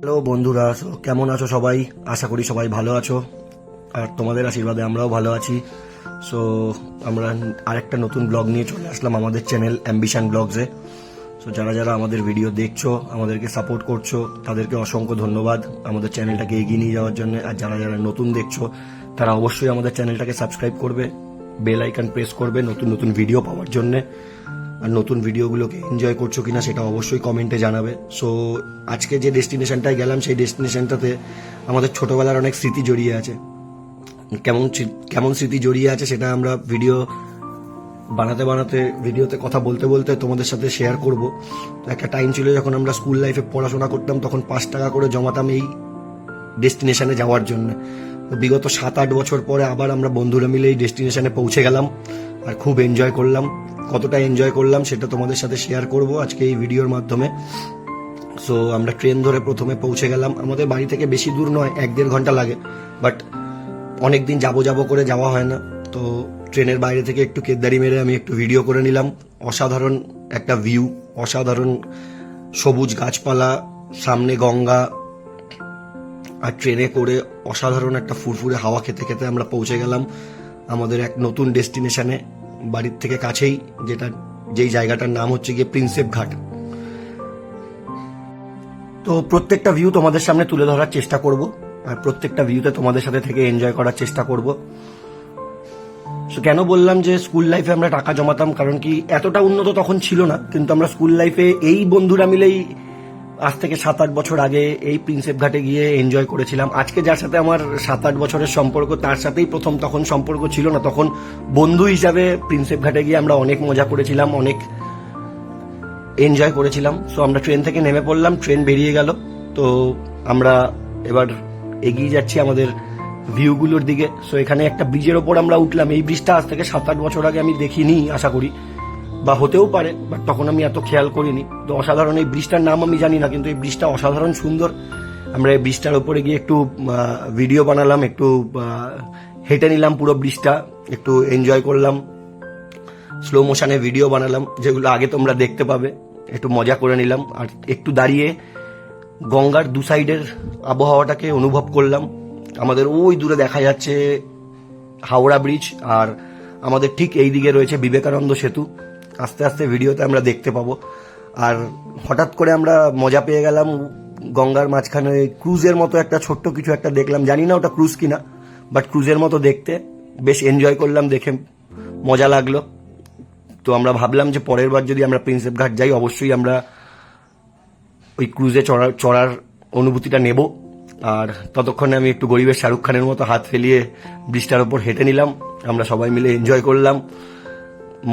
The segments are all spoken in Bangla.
হ্যালো বন্ধুরা, কেমন আছো সবাই? আশা করি সবাই ভালো আছো, আর তোমাদের আশীর্বাদে আমরাও ভালো আছি। সো আমরা আরেকটা নতুন ব্লগ নিয়ে চলে আসলাম আমাদের চ্যানেল অ্যাম্বিশন ব্লগসে। সো যারা যারা আমাদের ভিডিও দেখছো, আমাদেরকে সাপোর্ট করছো, তাদেরকে অসংখ্য ধন্যবাদ আমাদের চ্যানেলটাকে এগিয়ে নিয়ে যাওয়ার জন্য। আর যারা যারা নতুন দেখছো, তারা অবশ্যই আমাদের চ্যানেলটাকে সাবস্ক্রাইব করবে, বেল আইকন প্রেস করবে নতুন নতুন ভিডিও পাওয়ার জন্যে। আর নতুন ভিডিওগুলোকে এনজয় করছো কিনা সেটা অবশ্যই কমেন্টে জানাবে। সো আজকে যে ডেস্টিনেশনটায় গেলাম, সেই ডেস্টিনেশনটাতে আমাদের ছোটবেলার অনেক স্মৃতি জড়িয়ে আছে। কেমন কেমন স্মৃতি জড়িয়ে আছে সেটা আমরা ভিডিও বানাতে বানাতে, ভিডিওতে কথা বলতে বলতে তোমাদের সাথে শেয়ার করব। একটা টাইম ছিল যখন আমরা স্কুল লাইফে পড়াশোনা করতাম, তখন 5 টাকা করে জমাতাম এই ডেস্টিনেশনে যাওয়ার জন্য। বিগত 7-8 বছর পরে আবার আমরা বন্ধুরা মিলে এই ডেস্টিনেশনে পৌঁছে গেলাম, আর খুব এনজয় করলাম। কতটা এনজয় করলাম সেটা তোমাদের সাথে শেয়ার করব আজকে এই ভিডিওর মাধ্যমে। সো আমরা ট্রেন ধরে প্রথমে পৌঁছে গেলাম। আমাদের বাড়ি থেকে বেশি দূর নয়, 1-1.5 ঘন্টা লাগে, বাট অনেকদিন যাবো করে যাওয়া হয় না। তো ট্রেনের বাইরে থেকে একটু কেদারি মেরে আমি একটু ভিডিও করে নিলাম। অসাধারণ একটা ভিউ, অসাধারণ সবুজ গাছপালা, সামনে গঙ্গা, আর ট্রেনে করে অসাধারণ একটা ফুরফুরে হাওয়া খেতে খেতে আমরা পৌঁছে গেলাম আমাদের এক নতুন ডেস্টিনেশনে, বাড়ির থেকে কাছেই, যেই জায়গাটার নাম হচ্ছে গিয়ে প্রিন্সেপ ঘাট। তো প্রত্যেকটা ভিউ তোমাদের সামনে তুলে ধরার চেষ্টা করব, আর প্রত্যেকটা ভিউতে তোমাদের সাথে থেকে এনজয় করার চেষ্টা করব। কেন বললাম যে স্কুল লাইফে আমরা টাকা জমাতাম, কারণ কি এতটা উন্নত তখন ছিল না, কিন্তু আমরা স্কুল লাইফে এই বন্ধুরা মিলেই আজ থেকে 7-8 বছর আগে এই প্রিন্সেপ ঘাটে গিয়ে এনজয় করেছিলাম। আজকে যার সাথে আমার 7-8 বছরের সম্পর্ক, তার সাথেই প্রথম তখন সম্পর্ক ছিল না। তখন বন্ধু হিসাবে প্রিন্সেপ ঘাটে গিয়ে আমরা অনেক মজা করেছিলাম, অনেক এনজয় করেছিলাম। সো আমরা ট্রেন থেকে নেমে পড়লাম, ট্রেন বেরিয়ে গেল। তো আমরা এবার এগিয়ে যাচ্ছি আমাদের ভিউগুলোর দিকে। সো এখানে একটা ব্রিজের ওপর আমরা উঠলাম। এই ব্রিজটা আজ থেকে 7-8 বছর আগে আমি দেখিনি, আশা করি, বা হতেও পারে, বাট তখন আমি এত খেয়াল করিনি। তো অসাধারণ, এই ব্রিজটার নাম আমি জানি না, কিন্তু এই ব্রিজটা অসাধারণ সুন্দর। আমরা এই ব্রিজটার উপরে গিয়ে একটু ভিডিও বানালাম, একটু হেঁটে নিলাম পুরো ব্রিজটা, একটু এনজয় করলাম, স্লো মোশনে ভিডিও বানালাম, যেগুলো আগে তোমরা দেখতে পাবে। একটু মজা করে নিলাম, আর একটু দাঁড়িয়ে গঙ্গার দু সাইডের আবহাওয়াটাকে অনুভব করলাম। আমাদের ওই দূরে দেখা যাচ্ছে হাওড়া ব্রিজ, আর আমাদের ঠিক এই দিকে রয়েছে বিবেকানন্দ সেতু। আস্তে আস্তে ভিডিওতে আমরা দেখতে পাবো। আর হঠাৎ করে আমরা মজা পেয়ে গেলাম, গঙ্গার মাঝখানে ক্রুজের মতো একটা ছোট্ট কিছু একটা দেখলাম। জানি না ওটা ক্রুজ কিনা, বাট ক্রুজের মতো দেখতে, বেশ এনজয় করলাম, দেখে মজা লাগলো। তো আমরা ভাবলাম যে পরের বার যদি আমরা প্রিন্সেপ ঘাট যাই, অবশ্যই আমরা ওই ক্রুজে চড়ার অনুভূতিটা নেব। আর ততক্ষণে আমি একটু গরিবের শাহরুখ খানের মতো হাত ফেলিয়ে ব্রিজটার ওপর হেঁটে নিলাম। আমরা সবাই মিলে এনজয় করলাম,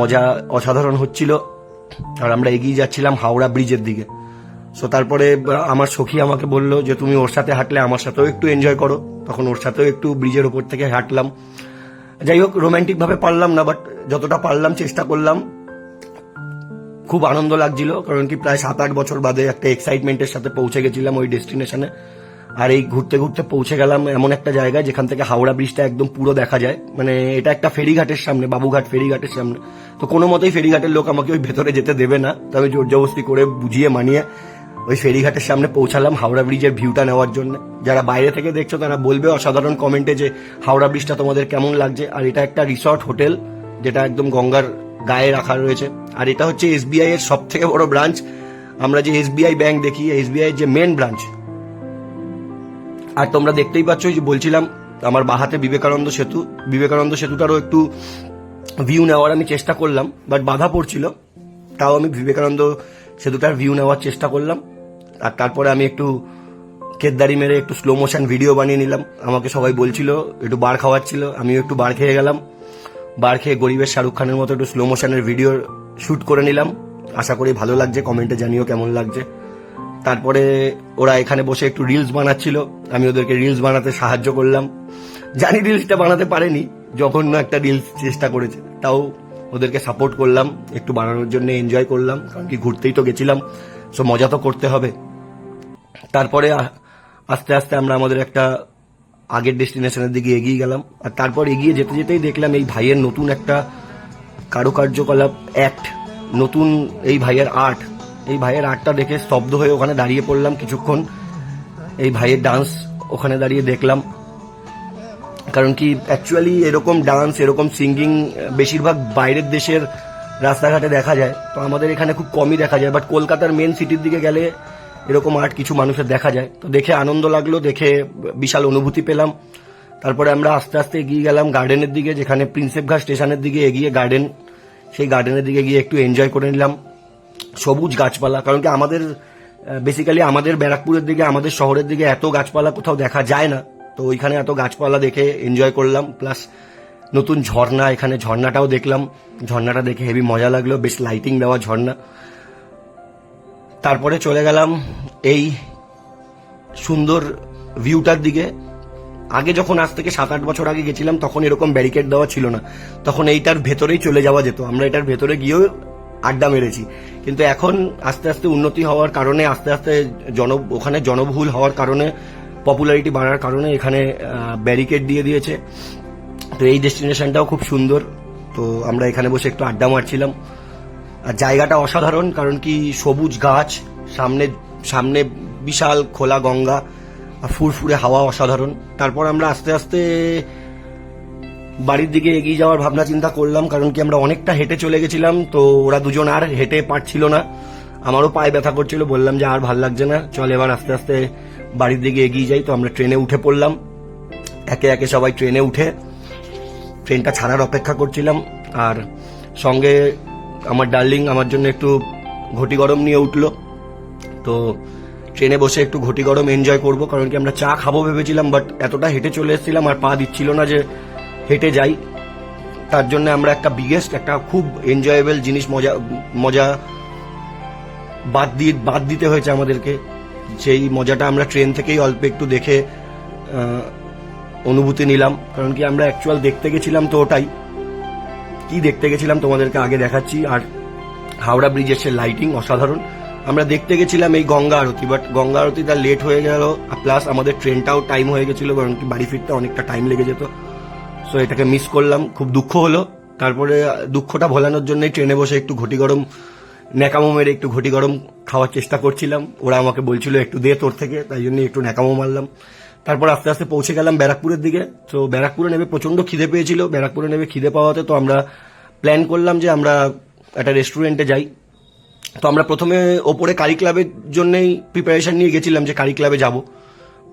মজা অসাধারণ হচ্ছিল। আর আমরা এগিয়ে যাচ্ছিলাম হাওড়া ব্রিজের দিকে। সো তারপরে আমার সখী আমাকে বলল যে তুমি ওর সাথে হাঁটলে আমার সাথেও একটু এনজয় করো। তখন ওর সাথেও একটু ব্রিজের ওপর থেকে হাঁটলাম। যাই হোক, রোমান্টিক ভাবে পারলাম না, বাট যতটা পারলাম চেষ্টা করলাম। খুব আনন্দ লাগছিল, কারণ কি প্রায় 7-8 বছর বাদে একটা এক্সাইটমেন্টের সাথে পৌঁছে গেছিলাম ওই ডেস্টিনেশনে। আর এই ঘুরতে ঘুরতে পৌঁছে গেলাম এমন একটা জায়গায় যেখান থেকে হাওড়া ব্রিজটা একদম পুরো দেখা যায়। মানে এটা একটা ফেরিঘাটের সামনে, বাবুঘাট ফেরিঘাটের সামনে। তো কোনো মতেই ফেরিঘাটের লোক আমাকে ওই ভেতরে যেতে দেবে না, তো আমি জোর জবরদস্তি করে বুঝিয়ে মানিয়ে ওই ফেরিঘাটের সামনে পৌঁছালাম হাওড়া ব্রিজের ভিউটা নেওয়ার জন্য। যারা বাইরে থেকে দেখছো তারা বলবে অসাধারণ কমেন্টে যে হাওড়া ব্রিজটা তোমাদের কেমন লাগছে। আর এটা একটা রিসর্ট হোটেল, যেটা একদম গঙ্গার গায়ে রাখা রয়েছে। আর এটা হচ্ছে এসবিআই এর সব থেকে বড় ব্রাঞ্চ। আমরা যে এসবিআই ব্যাংক দেখি, এসবিআই এর যে মেন ব্রাঞ্চ। আর তোমরা দেখতেই পাচ্ছ, যে বলছিলাম আমার বাহাতে বিবেকানন্দ সেতু, বিবেকানন্দ সেতুটারও একটু ভিউ নেওয়ার আমি চেষ্টা করলাম, বাট বাধা পড়ছিল। তাও আমি বিবেকানন্দ সেতুটার ভিউ নেওয়ার চেষ্টা করলাম। আর তারপরে আমি একটু কেদারি মেরে একটু স্লো মোশন ভিডিও বানিয়ে নিলাম। আমাকে সবাই বলছিল, একটু বার খাওয়াচ্ছিল, আমিও একটু বার খেয়ে গেলাম। বার খেয়ে গরিবের শাহরুখ খানের মতো একটু স্লো মোশনের ভিডিও শুট করে নিলাম। আশা করি ভালো লাগছে, কমেন্টে জানিও কেমন লাগছে। তারপরে ওরা এখানে বসে একটু রিলস বানাচ্ছিল, আমি ওদেরকে রিলস বানাতে সাহায্য করলাম। জানি রিলসটা বানাতে পারেনি, জঘন্য একটা রিলস চেষ্টা করেছে, তাও ওদেরকে সাপোর্ট করলাম, একটু বানানোর জন্য এনজয় করলাম, কারণ কি ঘুরতেই তো গেছিলাম, সো মজা তো করতে হবে। তারপরে আস্তে আস্তে আমরা আমাদের একটা আগের ডেস্টিনেশনের দিকে এগিয়ে গেলাম। আর তারপর এগিয়ে যেতে যেতেই দেখলাম এই ভাইয়ের নতুন একটা কারুকার্যকলাপ, অ্যাক্ট, নতুন এই ভাইয়ের আর্ট। এই ভাইয়ের আর্টটা দেখে স্তব্ধ হয়ে ওখানে দাঁড়িয়ে পড়লাম কিছুক্ষণ। এই ভাইয়ের ডান্স ওখানে দাঁড়িয়ে দেখলাম। কারণ কি অ্যাকচুয়ালি এরকম ডান্স, এরকম সিঙ্গিং বেশিরভাগ বাইরের দেশের রাস্তাঘাটে দেখা যায়, তো আমাদের এখানে খুব কমই দেখা যায়। বাট কলকাতার মেন সিটির দিকে গেলে এরকম আর্ট কিছু মানুষের দেখা যায়, তো দেখে আনন্দ লাগলো, দেখে বিশাল অনুভূতি পেলাম। তারপরে আমরা আস্তে আস্তে এগিয়ে গেলাম গার্ডেনের দিকে, যেখানে প্রিন্সেপ ঘাট স্টেশনের দিকে এগিয়ে গার্ডেন, সেই গার্ডেনের দিকে গিয়ে একটু এনজয় করে নিলাম সবুজ গাছপালা। কারণ কি আমাদের বেসিক্যালি আমাদের ব্যারাকপুরের দিকে, আমাদের শহরের দিকে এত গাছপালা কোথাও দেখা যায় না, তো ওইখানে এত গাছপালা দেখে এনজয় করলাম। প্লাস নতুন ঝর্ণা, এখানে ঝর্ণাটাও দেখলাম, ঝর্ণাটা দেখে হেভি মজা লাগলো, বেশ লাইটিং দেওয়া ঝর্ণা। তারপরে চলে গেলাম এই সুন্দর ভিউটার দিকে। আগে যখন আজ থেকে 7-8 বছর আগে গেছিলাম তখন এরকম ব্যারিকেড দেওয়া ছিল না, তখন এইটার ভেতরেই চলে যাওয়া যেত, আমরা এটার ভেতরে গিয়েও আড্ডা মেরেছি। কিন্তু এখন আস্তে আস্তে উন্নতি হওয়ার কারণে, আস্তে আস্তে ওখানে জনবহুল হওয়ার কারণে, পপুলারিটি বাড়ার কারণে এখানে ব্যারিকেড দিয়ে দিয়েছে। তো এই ডেস্টিনেশনটাও খুব সুন্দর, তো আমরা এখানে বসে একটু আড্ডা মারছিলাম। আর জায়গাটা অসাধারণ, কারণ কি সবুজ গাছ, সামনে সামনে বিশাল খোলা গঙ্গা, আর ফুরফুরে হাওয়া অসাধারণ। তারপর আমরা আস্তে আস্তে বাড়ির দিকে এগিয়ে যাওয়ার ভাবনা চিন্তা করলাম, কারণ কি আমরা অনেকটা হেঁটে চলে গেছিলাম, তো ওরা দুজন আর হেঁটে পারছিল না, আমারও পায়ে ব্যথা করছিল। বললাম যে আর ভাল লাগছে না, চল এবার আস্তে আস্তে বাড়ির দিকে এগিয়ে যাই। তো আমরা ট্রেনে উঠে পড়লাম, একে একে সবাই ট্রেনে উঠে ট্রেনটা ছাড়ার অপেক্ষা করছিলাম। আর সঙ্গে আমার ডার্লিং আমার জন্য একটু ঘটি গরম নিয়ে উঠলো, তো ট্রেনে বসে একটু ঘটি গরম এনজয় করব। কারণ কি আমরা চা খাবো ভেবেছিলাম, বাট এতটা হেঁটে চলে এসেছিলাম আর পা দিচ্ছিল না যে হেঁটে যাই, তার জন্য আমরা একটা খুব এনজয়েবল জিনিস, মজা বাদ দিতে হয়েছে আমাদেরকে। সেই মজাটা আমরা ট্রেন থেকেই অল্প একটু দেখে অনুভূতি নিলাম। কারণ কি আমরা অ্যাকচুয়াল দেখতে গেছিলাম, তো ওটাই কি দেখতে গেছিলাম তোমাদেরকে আগে দেখাচ্ছি। আর হাওড়া ব্রিজের সে লাইটিং অসাধারণ। আমরা দেখতে গেছিলাম এই গঙ্গা আরতি, বাট গঙ্গা আরতিটা লেট হয়ে গেল, প্লাস আমাদের ট্রেনটাও টাইম হয়ে গেছিল, কারণ কি বাড়ি ফিরতে অনেকটা টাইম লেগে যেত। সো এটাকে মিস করলাম, খুব দুঃখ হলো। তারপরে দুঃখটা ভোলানোর জন্যই ট্রেনে বসে একটু ঘটি গরম, ন্যাকামো মেরে একটু ঘটি গরম খাওয়ার চেষ্টা করছিলাম। ওরা আমাকে বলছিল একটু দে তোর থেকে, তাই জন্য একটু ন্যাকামো মারলাম। তারপর আস্তে আস্তে পৌঁছে গেলাম ব্যারাকপুরের দিকে। তো ব্যারাকপুরে নেমে প্রচন্ড খিদে পেয়েছিল, ব্যারাকপুরে নেমে খিদে পাওয়াতে তো আমরা প্ল্যান করলাম যে আমরা একটা রেস্টুরেন্টে যাই। তো আমরা প্রথমে ওপরে কারি ক্লাবের জন্যই প্রিপারেশন নিয়ে গেছিলাম যে কারি ক্লাবে যাব।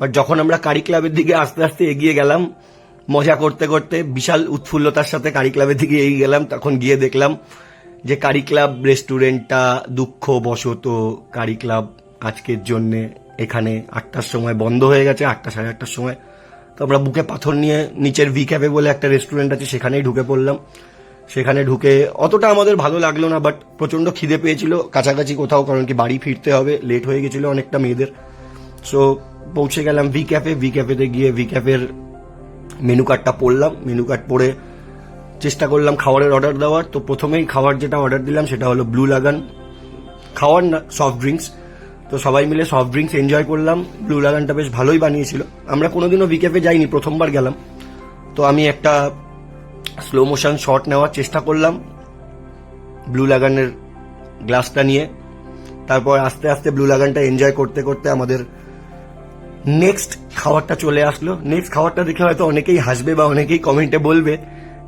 বাট যখন আমরা কারি ক্লাবের দিকে আস্তে আস্তে এগিয়ে গেলাম, মজা করতে করতে বিশাল উৎফুল্লতার সাথে কারি ক্লাবের দিকে এগিয়ে গেলাম, তখন গিয়ে দেখলাম যে কারি ক্লাব রেস্টুরেন্টটা দুঃখবশত কারি ক্লাব আজকের জন্য এখানে 8টার সময় বন্ধ হয়ে গেছে, 8টা সাড়ে 8টার সময়। তো আমরা বুকে পাথর নিয়ে নিচের ভি ক্যাফে বলে একটা রেস্টুরেন্ট আছে, সেখানেই ঢুকে পড়লাম। সেখানে ঢুকে অতটা আমাদের ভালো লাগলো না, বাট প্রচন্ড খিদে পেয়েছিল কাছাকাছি কোথাও, কারণ কি বাড়ি ফিরতে হবে, লেট হয়ে গেছিল অনেকটা মেয়েদের। সো পৌঁছে গেলাম ভি ক্যাফে। ভি ক্যাফেতে গিয়ে ভি ক্যাফের মেনু কার্ডটা পড়লাম, মেনু কার্ড পড়ে চেষ্টা করলাম খাবারের অর্ডার দেওয়ার। তো প্রথমেই খাবার যেটা অর্ডার দিলাম সেটা হলো ব্লু লাগান, খাওয়ার না সফট ড্রিঙ্কস। তো সবাই মিলে সফট ড্রিঙ্কস এনজয় করলাম। ব্লু লাগানটা বেশ ভালোই বানিয়েছিল, আমরা কোনোদিনও ভি ক্যাফে যাইনি, প্রথমবার গেলাম। তো আমি একটা স্লো মোশন শট নেওয়ার চেষ্টা করলাম ব্লু লাগানের গ্লাসটা নিয়ে। তারপর আস্তে আস্তে ব্লু লাগানটা এনজয় করতে করতে আমাদের নেক্সট খাবারটা চলে আসলো। নেক্সট খাবারটা দেখে হয়তো অনেকেই হাসবে বা অনেকেই কমেন্টে বলবে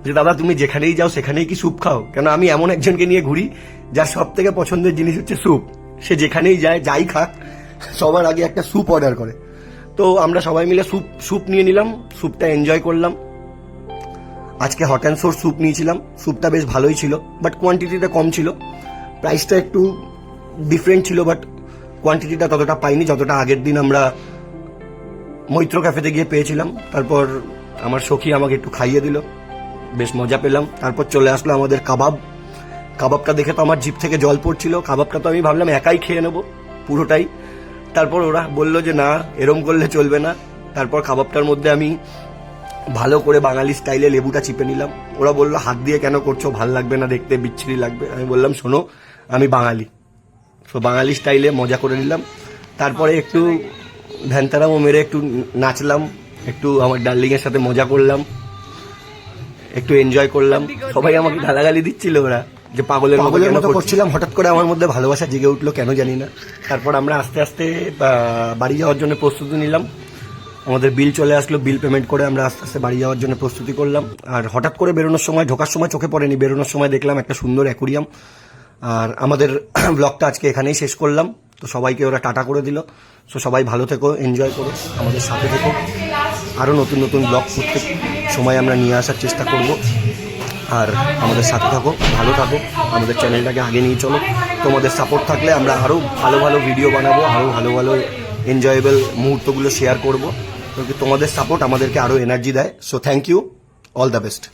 যে দাদা তুমি যেখানেই যাও সেখানেই কি স্যুপ খাও? কেন আমি এমন একজনকে নিয়ে ঘুরি যার সব থেকে পছন্দের জিনিস হচ্ছে স্যুপ। সে যেখানেই যায়, যাই খাক, সবার আগে একটা স্যুপ অর্ডার করে। তো আমরা সবাই মিলে স্যুপ নিয়ে নিলাম, স্যুপটা এনজয় করলাম। আজকে হট অ্যান্ড সোর স্যুপ নিয়েছিলাম, স্যুপটা বেশ ভালোই ছিল, বাট কোয়ান্টিটিটা কম ছিল। প্রাইসটা একটু ডিফারেন্ট ছিল, বাট কোয়ান্টিটিটা ততটা পাইনি যতটা আগের দিন আমরা মৈত্র ক্যাফেতে গিয়ে পেয়েছিলাম। তারপর আমার সখী আমাকে একটু খাইয়ে দিল, বেশ মজা পেলাম। তারপর চলে আসলো আমাদের কাবাবটা দেখে তো আমার জিভ থেকে জল পড়ছিল। কাবাবটা তো আমি ভাবলাম একাই খেয়ে নেবো পুরোটাই। তারপর ওরা বললো যে না, এরম করলে চলবে না। তারপর কাবাবটার মধ্যে আমি ভালো করে বাঙালি স্টাইলে লেবুটা চিপে নিলাম। ওরা বললো হাত দিয়ে কেন করছো, ভাল লাগবে না দেখতে, বিচ্ছিরি লাগবে। আমি বললাম শোনো আমি বাঙালি, তো বাঙালি স্টাইলে মজা করে নিলাম। তারপরে একটু ভ্যানতারামও মেরে একটু নাচলাম, একটু আমার ডার্লিং এর সাথে মজা করলাম, একটু এনজয় করলাম। সবাই আমাকে গালাগালি দিচ্ছিল ওরা যে পাগলের মতো করছিলাম। হঠাৎ করে আমার মধ্যে ভালোবাসা জেগে উঠলো, কেন জানি না। তারপর আমরা আস্তে আস্তে বাড়ি যাওয়ার জন্য প্রস্তুতি নিলাম। আমাদের বিল চলে আসলো, বিল পেমেন্ট করে আমরা আস্তে আস্তে বাড়ি যাওয়ার জন্য প্রস্তুতি করলাম। আর হঠাৎ করে বেরোনোর সময়, ঢোকার সময় চোখে পড়েনি, বেরোনোর সময় দেখলাম একটা সুন্দর অ্যাকুরিয়াম। আর আমাদের ব্লগটা আজকে এখানেই শেষ করলাম। তো সবাইকে ওরা টাটা করে দিল। সো সবাই ভালো থেকো, এনজয় করো, আমাদের সাথে থেকো। আরও নতুন নতুন ব্লগ প্রত্যেক সময় আমরা নিয়ে আসার চেষ্টা করব। আর আমাদের সাথে থাকো, ভালো থাকো, আমাদের চ্যানেলটাকে আগে নিয়ে চলো। তোমাদের সাপোর্ট থাকলে আমরা আরও ভালো ভালো ভিডিও বানাবো, আরও ভালো ভালো এনজয়েবল মুহূর্তগুলো শেয়ার করবো। তোমাদের সাপোর্ট আমাদেরকে আরও এনার্জি দেয়। So thank you, all the best.